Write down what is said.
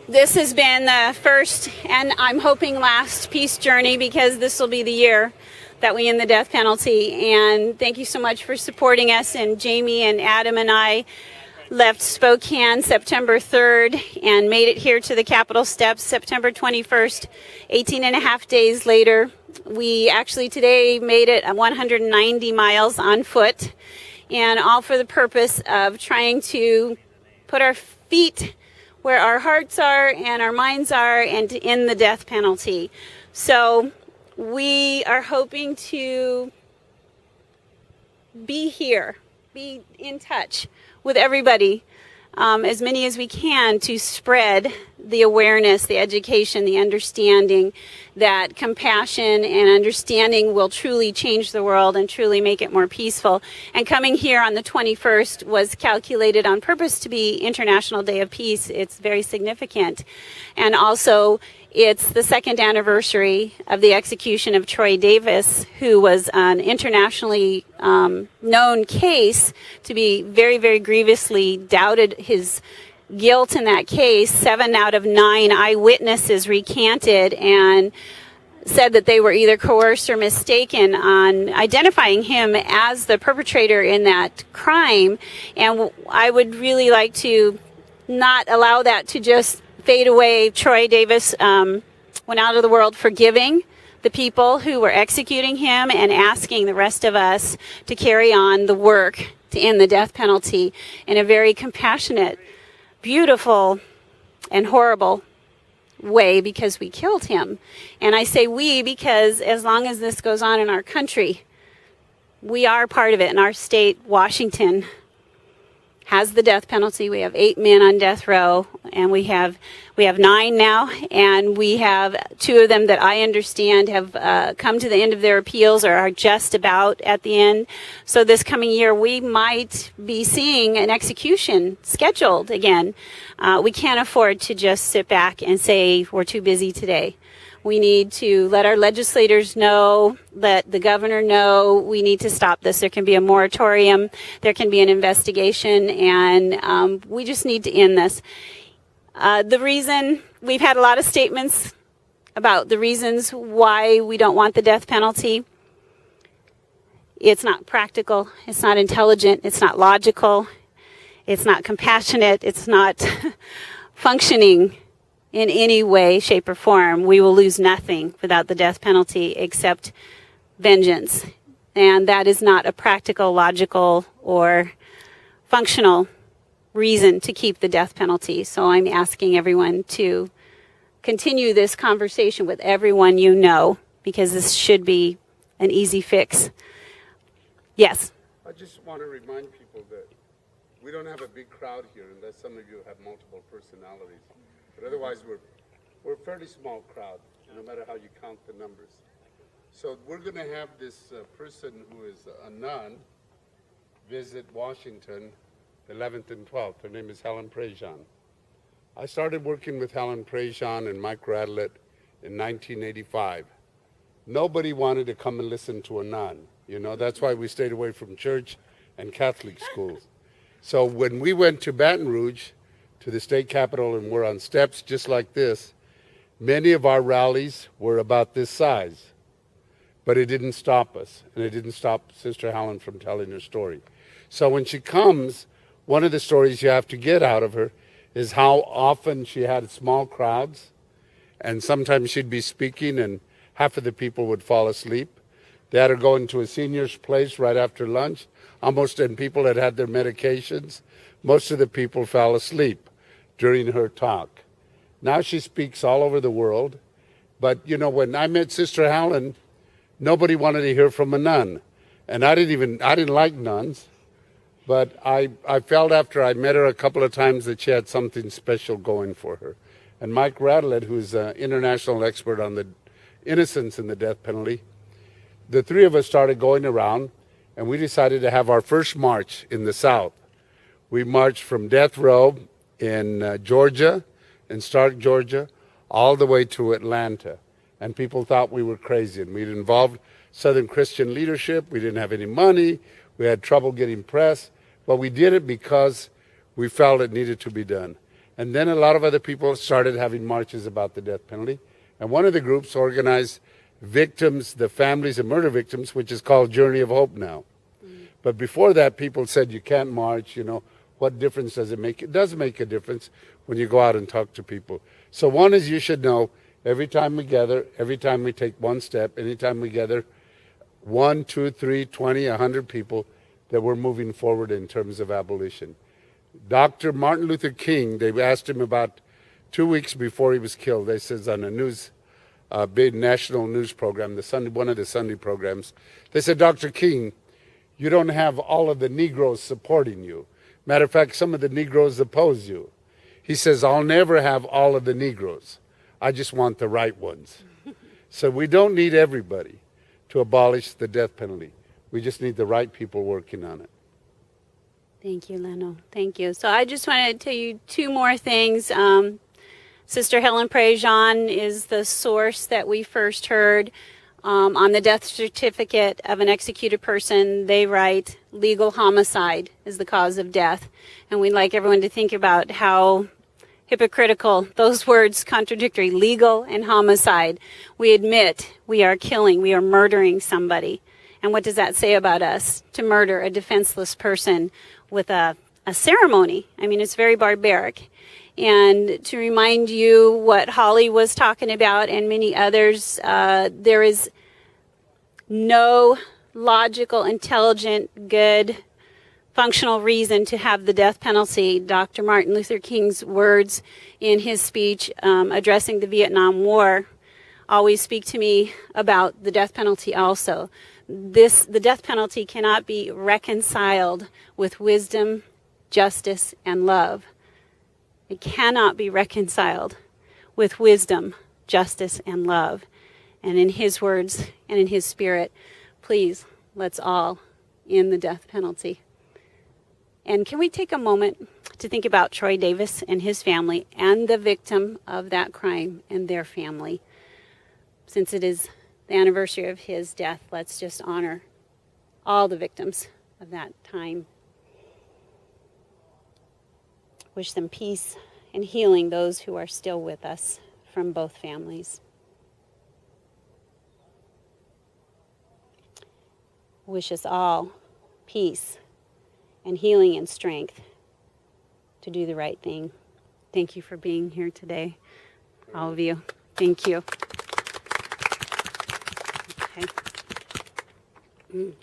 This has been the first, and I'm hoping last, peace journey, because this will be the year that we end the death penalty. And thank you so much for supporting us. And Jamie and Adam and I left Spokane September 3rd and made it here to the Capitol steps September 21st, 18 and a half days later. We actually today made it 190 miles on foot, and all for the purpose of trying to put our feet where our hearts are and our minds are, and to end the death penalty. So we are hoping to be here, be in touch with everybody, as many as we can, to spread the awareness, the education, the understanding that compassion and understanding will truly change the world and truly make it more peaceful. And coming here on the 21st was calculated on purpose to be International Day of Peace. It's very significant. And also, it's the second anniversary of the execution of Troy Davis, who was an internationally known case to be very, very grievously doubted his guilt in that case. 7 out of 9 eyewitnesses recanted and said that they were either coerced or mistaken on identifying him as the perpetrator in that crime. And I would really like to not allow that to just fade away. Troy Davis went out of the world forgiving the people who were executing him and asking the rest of us to carry on the work to end the death penalty in a very compassionate, beautiful, and horrible way, because we killed him. And I say we because as long as this goes on in our country, we are part of it. In our state, Washington has the death penalty. We have 8 men on death row, and we have 9 now, and we have 2 of them that I understand have come to the end of their appeals or are just about at the end. So this coming year, we might be seeing an execution scheduled again. We can't afford to just sit back and say we're too busy today. We need to let our legislators know, let the governor know we need to stop this. There can be a moratorium, there can be an investigation, and we just need to end this. The reason, we've had a lot of statements about the reasons why we don't want the death penalty. It's not practical, it's not intelligent, it's not logical, it's not compassionate, it's not functioning in any way, shape, or form. We will lose nothing without the death penalty except vengeance. And that is not a practical, logical, or functional reason to keep the death penalty. So I'm asking everyone to continue this conversation with everyone you know, because this should be an easy fix. Yes? I just want to remind people that we don't have a big crowd here, unless some of you have multiple personalities. But otherwise, we're a fairly small crowd, no matter how you count the numbers. So we're going to have this person who is a nun visit Washington the 11th and 12th. Her name is Helen Prejean. I started working with Helen Prejean and Mike Radelet in 1985. Nobody wanted to come and listen to a nun. You know, that's why we stayed away from church and Catholic schools. So when we went to Baton Rouge, to the state capitol, and we're on steps just like this, many of our rallies were about this size. But it didn't stop us, and it didn't stop Sister Helen from telling her story. So when she comes, one of the stories you have to get out of her is how often she had small crowds, and sometimes she'd be speaking and half of the people would fall asleep. They had her go into a senior's place right after lunch, and people had had their medications. Most of the people fell asleep during her talk. Now she speaks all over the world. But, you know, when I met Sister Helen, nobody wanted to hear from a nun. And I didn't like nuns. But I felt after I met her a couple of times that she had something special going for her. And Mike Radelet, who's an international expert on the innocence in the death penalty, the 3 of us started going around, and we decided to have our first march in the South. We marched from death row in Georgia, in Stark, Georgia, all the way to Atlanta. And people thought we were crazy. And we'd involved Southern Christian leadership. We didn't have any money. We had trouble getting press. But we did it because we felt it needed to be done. And then a lot of other people started having marches about the death penalty. And one of the groups organized victims, the families of murder victims, which is called Journey of Hope now. But before that, people said you can't march, you know, what difference does it make? It does make a difference when you go out and talk to people. So one is you should know every time we gather, every time we take one step, anytime we gather 1, 2, 3, 20, 100 people, that we're moving forward in terms of abolition. Dr. Martin Luther King, they asked him about 2 weeks before he was killed. They says on a big national news program, one of the Sunday programs, they said, Dr. King, you don't have all of the Negroes supporting you. Matter of fact, some of the Negroes oppose you. He says, I'll never have all of the Negroes. I just want the right ones. So we don't need everybody to abolish the death penalty. We just need the right people working on it. Thank you, Leno. Thank you. So I just wanted to tell you 2 more things. Sister Helen Prejean is the source that we first heard on the death certificate of an executed person. They write, legal homicide is the cause of death. And we'd like everyone to think about how hypocritical those words, contradictory, legal and homicide. We admit we are killing, we are murdering somebody. And what does that say about us? To murder a defenseless person with a ceremony. I mean, it's very barbaric. And to remind you what Holly was talking about and many others, there is no logical, intelligent, good, functional reason to have the death penalty. Dr. Martin Luther King's words in his speech addressing the Vietnam War always speak to me about the death penalty also. The death penalty cannot be reconciled with wisdom, justice, and love. It cannot be reconciled with wisdom, justice, and love. And in his words and in his spirit, please, let's all end the death penalty. And can we take a moment to think about Troy Davis and his family and the victim of that crime and their family? Since it is the anniversary of his death, let's just honor all the victims of that time. Wish them peace and healing, those who are still with us from both families. Wish us all peace and healing and strength to do the right thing. Thank you for being here today, all of you. Thank you. Okay.